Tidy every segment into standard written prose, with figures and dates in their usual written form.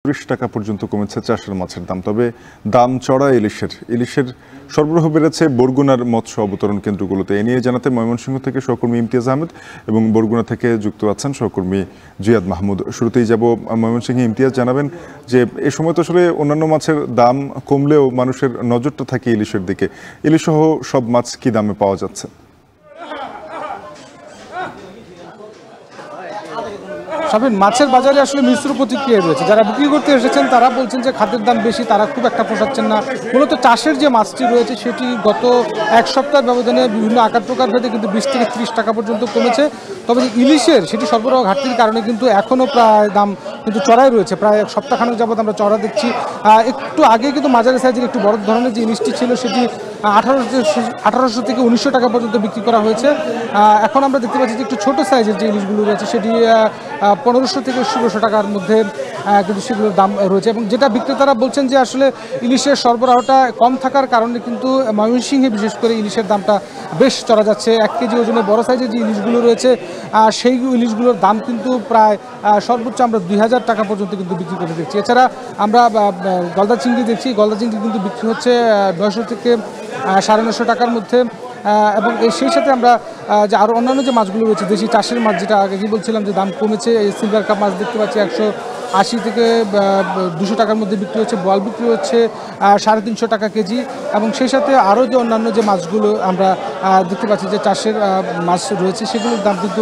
টাকা পর্যন্ত কমেছে চাষের মাছের দাম। তবে দাম চড়া ইলিশের সরবরাহ বেড়েছে বরগুনার মৎস্য অবতরণ কেন্দ্রগুলোতে। এ নিয়ে জানাতে ময়মনসিংহ থেকে সহকর্মী ইমতিয়াজ আহমেদ এবং বরগুনা থেকে যুক্ত আছেন সহকর্মী জিয়াদ মাহমুদ। শুরুতেই যাব ময়মনসিংহে। ইমতিয়াজ, জানাবেন যে এ সময় তো আসলে অন্যান্য মাছের দাম কমলেও মানুষের নজরটা থাকে ইলিশের দিকে। ইলিশ সহ সব মাছ কি দামে পাওয়া যাচ্ছে? শাফিন, মাছের বাজারে আসলে মিশ্র প্রতিক্রিয়া রয়েছে। যারা বিক্রি করতে এসেছেন তারা বলছেন যে খাদ্যের দাম বেশি, তারা খুব একটা পোষাচ্ছেন না। মূলত চাষের যে মাছটি রয়েছে সেটি গত এক সপ্তাহ ব্যবধানে বিভিন্ন আকার প্রকার ভেদে কিন্তু 20 থেকে 30 টাকা পর্যন্ত কমেছে। তবে যে ইলিশের সেটি সরবরাহ ঘাটতির কারণে কিন্তু এখনও প্রায় দাম কিন্তু চড়াই রয়েছে। প্রায় এক সপ্তাহখানেক যাবত আমরা চড়া দেখছি। একটু আগে কিন্তু মাঝারি সাইজের একটু বড় ধরনের যে ইলিশটি ছিল সেটি 1800 থেকে 1900 টাকা পর্যন্ত বিক্রি করা হয়েছে। এখন আমরা দেখতে পাচ্ছি যে একটু ছোটো সাইজের যে ইলিশগুলো রয়েছে সেটি 1500 থেকে 1600 টাকার মধ্যে কিন্তু সেগুলোর দাম রয়েছে। এবং যেটা বিক্রেতারা বলছেন যে আসলে ইলিশের সরবরাহটা কম থাকার কারণে কিন্তু ময়মনসিংহে বিশেষ করে ইলিশের দামটা বেশ চড়া যাচ্ছে। 1 কেজি ওজনে বড় সাইজের যে ইলিশগুলো রয়েছে সেই ইলিশগুলোর দাম কিন্তু প্রায় সর্বোচ্চ আমরা 2000 টাকা পর্যন্ত কিন্তু বিক্রি করে দেখছি। এছাড়া আমরা গলদা চিংড়ি দেখছি, গলদা চিংড়ি কিন্তু বিক্রি হচ্ছে 900 থেকে 950 টাকার মধ্যে। এবং সেই সাথে আমরা যে আরও অন্যান্য যে মাছগুলো রয়েছে দেশি চাষের মাছ, যেটা আগে কি বলছিলাম যে দাম কমেছে, এই সিলভার কাপ মাছ দেখতে পাচ্ছি 180 থেকে 200 টাকার মধ্যে বিক্রি হচ্ছে। বোয়াল বিক্রি হচ্ছে 350 টাকা কেজি। এবং সেই সাথে আরও যে অন্যান্য যে মাছগুলো আমরা দেখতে পাচ্ছি যে চাষের মাছ রয়েছে সেগুলোর দাম কিন্তু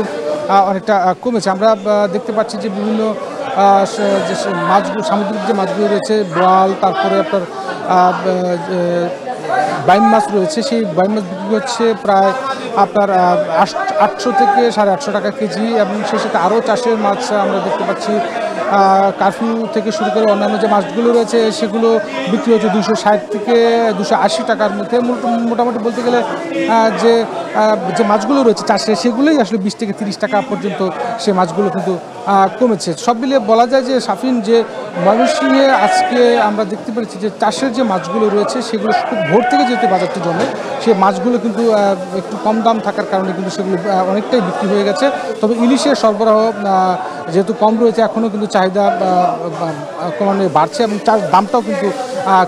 অনেকটা কমেছে। আমরা দেখতে পাচ্ছি যে বিভিন্ন যে মাছগুলো, সামুদ্রিক যে মাছগুলো রয়েছে, বোয়াল, তারপরে আপনার বাইম মাছ রয়েছে, সেই বাইম মাছ বিক্রি হচ্ছে প্রায় আপনার 800 থেকে 850 টাকা কেজি। এবং সেই সাথে আরও চাষের মাছ আমরা দেখতে পাচ্ছি কারফিউ থেকে শুরু করে অন্যান্য যে মাছগুলো রয়েছে সেগুলো বিক্রি হচ্ছে 260 থেকে 280 টাকার মধ্যে। মোটামুটি বলতে গেলে যে মাছগুলো রয়েছে চাষে সেগুলোই আসলে 20 থেকে 30 টাকা পর্যন্ত সেই মাছগুলো কিন্তু কমেছে। সব মিলিয়ে বলা যায় যে শাফিন, যে ময়মনসিংহে আজকে আমরা দেখতে পেরেছি যে চাষের যে মাছগুলো রয়েছে সেগুলো খুব ভোর থেকে যেহেতু বাজারটি জমে, সেই মাছগুলো কিন্তু একটু কম দাম থাকার কারণে কিন্তু সেগুলো অনেকটাই বিক্রি হয়ে গেছে। তবে ইলিশের সরবরাহ যেহেতু কম রয়েছে, এখনও কিন্তু চাহিদা ক্রমান্বয়ে বাড়ছে এবং দামটাও কিন্তু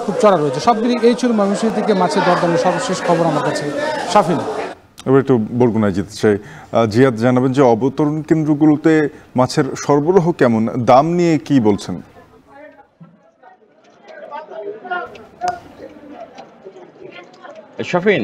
খুব চড়া রয়েছে। সব মিলিয়ে এই ছিল ময়মনসিংহ থেকে মাছের দরদামের সর্বশেষ খবর আমার কাছে। শাফিন, এবার একটু বরগুনায় যেতে চাই। জিয়াদ, জানাবেন যে অবতরণ কেন্দ্রগুলোতে মাছের সরবরাহ কেমন, দাম নিয়ে কি বলছেন? শাফিন,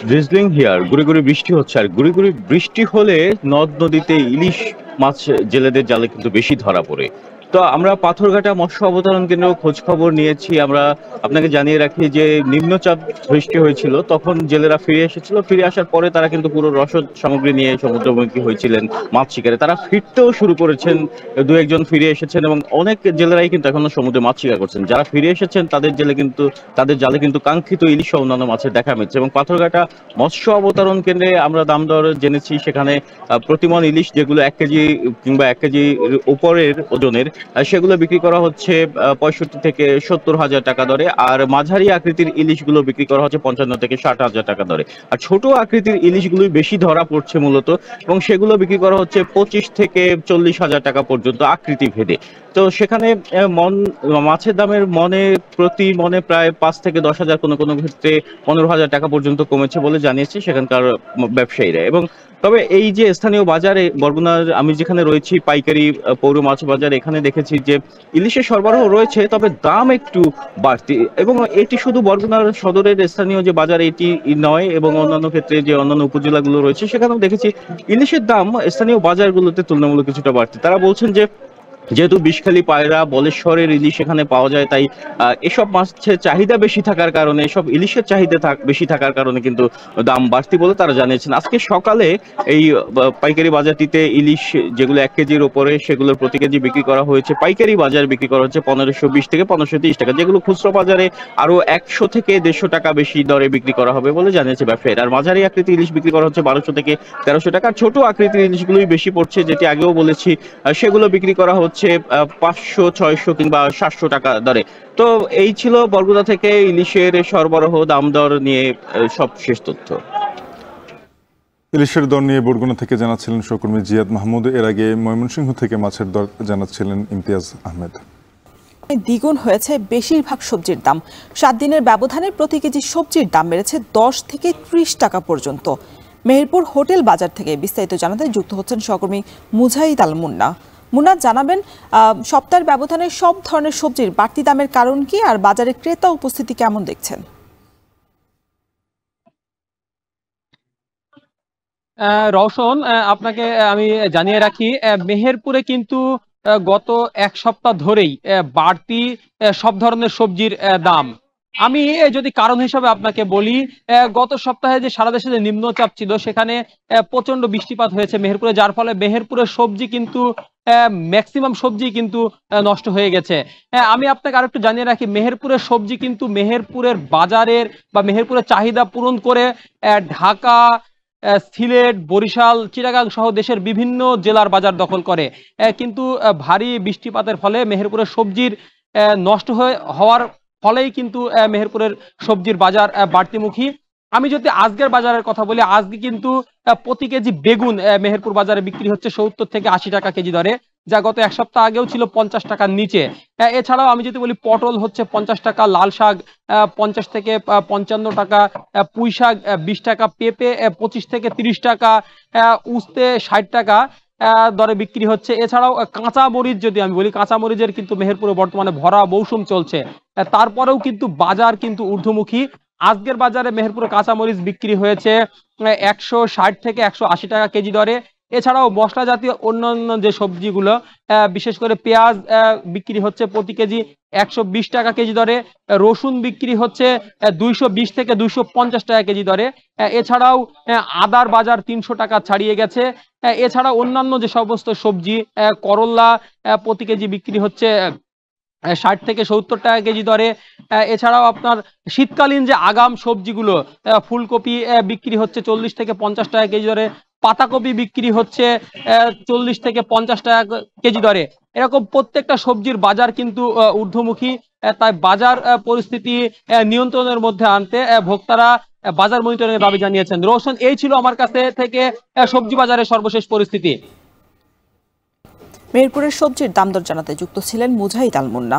ড্রিজলিং হিয়ার, গুড়ি গুড়ি বৃষ্টি হচ্ছে। আর গুড়ি গুড়ি বৃষ্টি হলে নদ নদীতে ইলিশ মাছ জেলেদের জালে কিন্তু বেশি ধরা পড়ে। তো আমরা পাথরঘাটা মৎস্য অবতরণ কেন্দ্র খোঁজ খবর নিয়েছি। আমরা আপনাকে জানিয়ে রাখি যে নিম্নচাপ সৃষ্টি হয়েছিল, তখন জেলেরা ফিরে এসেছিল। ফিরে আসার পরে তারা কিন্তু পুরো রসদ সামগ্রী নিয়ে সমুদ্রমুখী হয়েছিলেন মাছ শিকারে। তারা ফিরতেও শুরু করেছেন, 2-1 জন ফিরে এসেছেন এবং অনেক জেলেরাই কিন্তু এখনো সমুদ্রে মাছ শিকার করছেন। যারা ফিরে এসেছেন তাদের জালে কিন্তু কাঙ্ক্ষিত ইলিশ ও অন্যান্য মাছের দেখা মিলছে। এবং পাথরঘাটা মৎস্য অবতরণ কেন্দ্রে আমরা দাম দর জেনেছি, সেখানে প্রতিমন ইলিশ যেগুলো 1 কেজি কিংবা 1 কেজি উপরের ওজনের, সেগুলো বিক্রি করা হচ্ছে 65 থেকে 70 হাজার টাকা দরে। আর মাঝারি আকৃতির ইলিশগুলো বিক্রি করা হচ্ছে 55 থেকে 60 হাজার টাকা দরে। আর ছোট আকৃতির ইলিশগুলোই বেশি ধরা পড়ছে মূলত, এবং সেগুলো বিক্রি করা হচ্ছে 25 থেকে 40 হাজার টাকা পর্যন্ত আকৃতি ভেদে। তো সেখানে মাছের দামের প্রতি মনে প্রায় 5 থেকে 10 হাজার, কোনো কোনো ক্ষেত্রে 15 হাজার টাকা পর্যন্ত কমেছে বলে জানিয়েছে সেখানকার ব্যবসায়ীরা। এবং তবে এই যে স্থানীয় বাজারে, বরগুনার আমি যেখানে রয়েছি পাইকারি পৌর মাছ বাজার, এখানে দেখেছি যে ইলিশের সরবরাহ রয়েছে, তবে দাম একটু বাড়তি। এবং এটি শুধু বরগুনার সদরের স্থানীয় যে বাজার এটি নয়, এবং অন্যান্য ক্ষেত্রে যে অন্যান্য উপজেলাগুলো রয়েছে সেখানেও দেখেছি ইলিশের দাম স্থানীয় বাজারগুলোতে তুলনামূলক কিছুটা বাড়তি। তারা বলছেন যে যেহেতু বিষখালী, পায়রা, বলেশ্বরের ইলিশ এখানে পাওয়া যায়, তাই এসব মাছের চাহিদা বেশি থাকার কারণে, এসব ইলিশের চাহিদা বেশি থাকার কারণে কিন্তু দাম বাড়তি বলে তারা জানিয়েছেন। আজকে সকালে এই পাইকারি বাজারটিতে ইলিশ যেগুলো 1 কেজির উপরে, সেগুলোর প্রতি কেজি বিক্রি করা হয়েছে, পাইকারি বাজারে বিক্রি করা হচ্ছে 1520 থেকে 1530 টাকা, যেগুলো খুচরো বাজারে আরো 100 থেকে 150 টাকা বেশি দরে বিক্রি করা হবে বলে জানিয়েছে ব্যবসায়ীরা। আর মাঝারি আকৃতির ইলিশ বিক্রি করা হচ্ছে 1200 থেকে 1300 টাকা। ছোট আকৃতির ইলিশগুলোই বেশি পড়ছে, যেটি আগেও বলেছি, সেগুলো বিক্রি করা হচ্ছে 500, 600 কিংবা 700 টাকা দরে। তো এই ছিল বরগুনা থেকে ইলিশের সরবরাহ দাম দর নিয়ে সব শেষ তথ্য। ইলিশের দর নিয়ে বরগুনা থেকে জানাচ্ছিলেন সহকর্মী জিয়াদ মাহমুদ। এর আগে ময়মনসিংহ থেকে মাছের দর জানাচ্ছিলেন ইমতিয়াজ আহমেদ। দ্বিগুণ হয়েছে বেশিরভাগ সবজির দাম। 7 দিনের ব্যবধানে প্রতি কেজি সবজির দাম বেড়েছে 10 থেকে 30 টাকা পর্যন্ত। মেহেরপুর হোটেল বাজার থেকে বিস্তারিত জানাতে যুক্ত হচ্ছেন সহকর্মী মুজাহিদ আল মুন্না। মুন্না, জানাবেন সপ্তাহের ব্যবধানে সব ধরনের সবজির বাড়তি দামের কারণ কি, আর বাজারে ক্রেতা উপস্থিতি কেমন দেখছেন? রওশন, আপনাকে আমি জানিয়ে রাখি, মেহেরপুরে কিন্তু গত এক সপ্তাহ ধরেই বাড়তি সব ধরনের সবজির দাম। আমি যদি কারণ হিসাবে আপনাকে বলি, গত সপ্তাহে যে সারা দেশে যে নিম্নচাপ ছিল সেখানে প্রচন্ড বৃষ্টিপাত হয়েছে মেহেরপুরে, যার ফলে মেহেরপুরের সবজি কিন্তু ম্যাক্সিমাম সবজি কিন্তু নষ্ট হয়ে গেছে। আমি আপনাকে আরেকটু জানিয়ে রাখি, মেহেরপুরের সবজি কিন্তু মেহেরপুরের বাজারের বা মেহেরপুরের চাহিদা পূরণ করে ঢাকা, সিলেট, বরিশাল, চিটাগাং সহ দেশের বিভিন্ন জেলার বাজার দখল করে। কিন্তু ভারী বৃষ্টিপাতের ফলে মেহেরপুরের সবজির নষ্ট হওয়ার ফলেই কিন্তু মেহেরপুরের সবজির বাজার বাড়তিমুখী। আমি যদি আজকের বাজারের কথা বলি, আজকে কিন্তু প্রতি কেজি বেগুন মেহেরপুর বাজারে বিক্রি হচ্ছে 70 থেকে 80 টাকা কেজি দরে, যা গত এক সপ্তাহ আগেও ছিল 50 টাকার নিচে। এছাড়াও আমি যদি বলি, পটল হচ্ছে 50 টাকা, লাল শাক 50 থেকে 55 টাকা, পুঁই শাক 20 টাকা, পেঁপে 25 থেকে 30 টাকা, উস্তে 60 টাকা দরে বিক্রি হচ্ছে। এছাড়াও কাঁচা মরিচ যদি আমি বলি, কাঁচা মরিচের কিন্তু মেহেরপুরে বর্তমানে ভরা মৌসুম চলছে, তারপরেও কিন্তু বাজার কিন্তু ঊর্ধ্বমুখী। আজকের বাজারে মেহেরপুরে কাঁচা মরিচ বিক্রি হয়েছে 160 থেকে 180 টাকা কেজি দরে। এছাড়াও মশলা জাতীয় অন্যান্য যে সবজিগুলো, বিশেষ করে পেঁয়াজ বিক্রি হচ্ছে প্রতি কেজি 120 টাকা কেজি দরে, রসুন বিক্রি হচ্ছে 220 থেকে 250 টাকা কেজি দরে। এছাড়াও আদার বাজার 300 টাকা ছাড়িয়ে গেছে। এছাড়া অন্যান্য যে সমস্ত সবজি, করল্লা প্রতি কেজি বিক্রি হচ্ছে 60 থেকে 70 টাকা কেজি দরে। এছাড়াও আপনার শীতকালীন যে আগাম সবজিগুলো, ফুলকপি বিক্রি হচ্ছে 40 থেকে 50 টাকা কেজি দরে, পাতাকপি বিক্রি হচ্ছে 40 থেকে 50 টাকা কেজি দরে। এরকম প্রত্যেকটা সবজির বাজার কিন্তু ঊর্ধ্বমুখী। তাই বাজার পরিস্থিতি নিয়ন্ত্রণের মধ্যে আনতে ভোক্তারা বাজার মনিটরিংয়ের দাবি জানিয়েছেন। রোশন, এই ছিল আমার কাছে থেকে সবজি বাজারের সর্বশেষ পরিস্থিতি। মেহেরপুরের সবজির দাম দর জানাতে যুক্ত ছিলেন মুজাহিদ আল মুন্না।